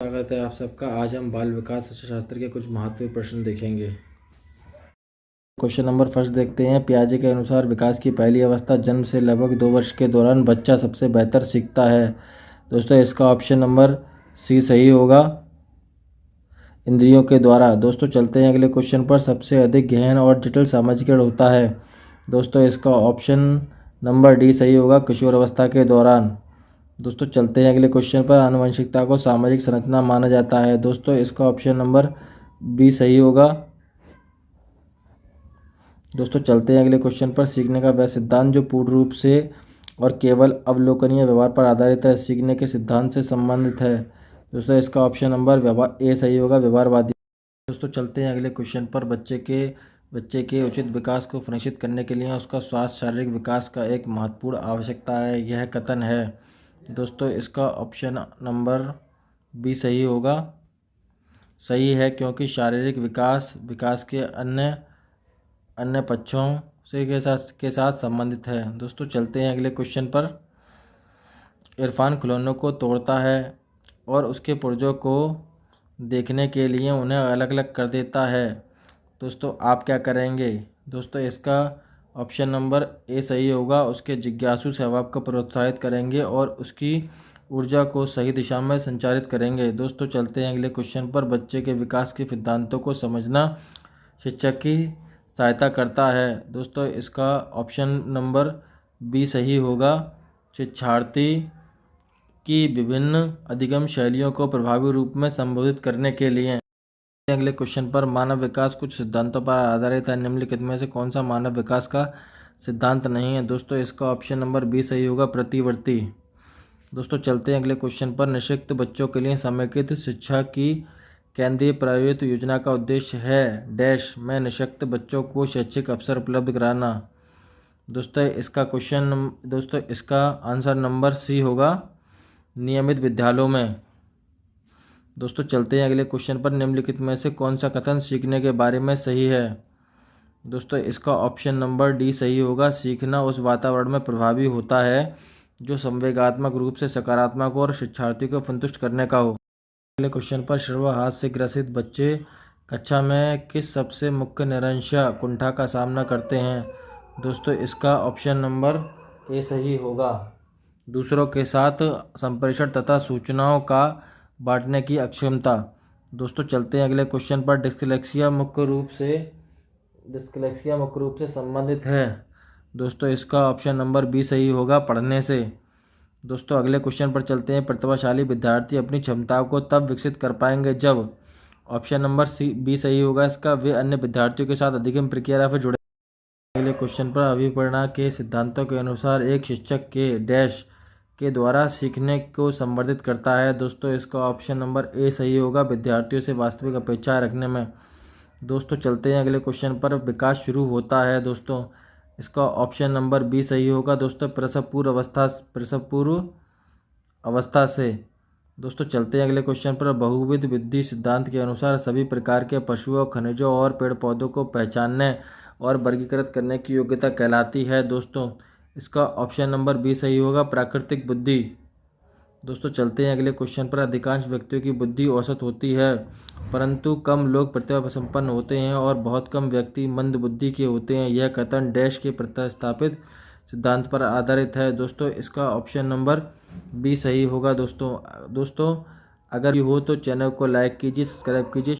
स्वागत है आप सबका। आज हम बाल विकास अर्थशास्त्र के कुछ महत्वपूर्ण प्रश्न देखेंगे। क्वेश्चन नंबर फर्स्ट देखते हैं। पियाजे के अनुसार विकास की पहली अवस्था जन्म से लगभग 2 वर्ष के दौरान बच्चा सबसे बेहतर सीखता है। दोस्तों इसका ऑप्शन नंबर सी सही होगा, इंद्रियों के द्वारा। दोस्तों चलते हैं अगले क्वेश्चन पर। सबसे अधिक गहन और जटिल सामाजिकरण होता है। दोस्तों इसका ऑप्शन नंबर डी सही होगा, किशोर अवस्था के दौरान। दोस्तों चलते हैं अगले क्वेश्चन पर। आनुवंशिकता को सामाजिक संरचना माना जाता है। दोस्तों इसका ऑप्शन नंबर बी सही होगा। दोस्तों चलते हैं अगले क्वेश्चन पर। सीखने का वह सिद्धांत जो पूर्ण रूप से और केवल अवलोकनीय व्यवहार पर आधारित है, सीखने के सिद्धांत से संबंधित है। दोस्तों इसका ऑप्शन नंबर व्यवहार ए सही होगा, व्यवहारवादी। दोस्तों चलते हैं अगले क्वेश्चन पर। बच्चे के उचित विकास को सुनिश्चित करने के लिए उसका स्वास्थ्य शारीरिक विकास का एक महत्वपूर्ण आवश्यकता है, यह कथन है। दोस्तों इसका ऑप्शन नंबर बी सही होगा। सही है, क्योंकि शारीरिक विकास के अन्य पक्षों से के साथ संबंधित है। दोस्तों चलते हैं अगले क्वेश्चन पर। इरफान खिलौनों को तोड़ता है और उसके पुर्जों को देखने के लिए उन्हें अलग अलग कर देता है। दोस्तों आप क्या करेंगे? दोस्तों इसका ऑप्शन नंबर ए सही होगा। उसके जिज्ञासु स्वभाव को प्रोत्साहित करेंगे और उसकी ऊर्जा को सही दिशा में संचारित करेंगे। दोस्तों चलते हैं अगले क्वेश्चन पर। बच्चे के विकास के सिद्धांतों को समझना शिक्षक की सहायता करता है। दोस्तों इसका ऑप्शन नंबर बी सही होगा। शिक्षार्थी की विभिन्न अधिगम शैलियों को प्रभावी रूप में संबोधित करने के लिए। अगले क्वेश्चन पर। मानव विकास कुछ सिद्धांतों पर आधारित है, निम्नलिखित में से कौन सा मानव विकास का सिद्धांत नहीं है? दोस्तों इसका ऑप्शन नंबर बी सही होगा, प्रतिवर्ती। दोस्तों चलते हैं अगले क्वेश्चन पर। निःशक्त बच्चों के लिए समेकित शिक्षा की केंद्रीय प्रायोजित योजना का उद्देश्य है डैश में निःशक्त बच्चों को शैक्षिक अवसर उपलब्ध कराना। दोस्तों इसका आंसर नंबर सी होगा, नियमित विद्यालयों में। दोस्तों चलते हैं अगले क्वेश्चन पर। निम्नलिखित में से कौन सा कथन सीखने के बारे में सही है? दोस्तों इसका ऑप्शन नंबर डी सही होगा। सीखना उस वातावरण में प्रभावी होता है जो संवेगात्मक रूप से सकारात्मक और शिक्षार्थी को संतुष्ट करने का हो। अगले क्वेश्चन पर। सर्वहारा से ग्रसित बच्चे कक्षा में किस सबसे मुख्य निरंशा कुंठा का सामना करते हैं? दोस्तों इसका ऑप्शन नंबर ए सही होगा। दूसरों के साथ संप्रेषण तथा सूचनाओं का बांटने की अक्षमता। दोस्तों चलते हैं अगले क्वेश्चन पर। डिस्लेक्सिया मुख्य रूप से संबंधित है। दोस्तों इसका ऑप्शन नंबर बी सही होगा, पढ़ने से। दोस्तों अगले क्वेश्चन पर चलते हैं। प्रतिभाशाली विद्यार्थी अपनी क्षमताओं को तब विकसित कर पाएंगे जब। ऑप्शन नंबर सी बी सही होगा इसका, वे अन्य विद्यार्थियों के साथ अधिगम प्रक्रिया पर जुड़े। अगले क्वेश्चन पर। अभिप्रेरणा के सिद्धांतों के अनुसार एक शिक्षक के डैश के द्वारा सीखने को संवर्धित करता है। दोस्तों इसका ऑप्शन नंबर ए सही होगा, विद्यार्थियों से वास्तविक अपेक्षाएं रखने में। दोस्तों चलते हैं अगले क्वेश्चन पर। विकास शुरू होता है। दोस्तों इसका ऑप्शन नंबर बी सही होगा। दोस्तों प्रसव पूर्व अवस्था से। दोस्तों चलते हैं अगले क्वेश्चन पर। बहुविध बुद्धि सिद्धांत के अनुसार सभी प्रकार के पशुओं, खनिजों और पेड़ पौधों को पहचानने और वर्गीकृत करने की योग्यता कहलाती है। दोस्तों इसका ऑप्शन नंबर बी सही होगा, प्राकृतिक बुद्धि। दोस्तों चलते हैं अगले क्वेश्चन पर। अधिकांश व्यक्तियों की बुद्धि औसत होती है, परंतु कम लोग प्रतिभा संपन्न होते हैं और बहुत कम व्यक्ति मंद बुद्धि के होते हैं। यह कथन डैश के प्रतिस्थापित सिद्धांत पर आधारित है। दोस्तों इसका ऑप्शन नंबर बी सही होगा। दोस्तों अगर ये हो तो चैनल को लाइक कीजिए, सब्सक्राइब कीजिए।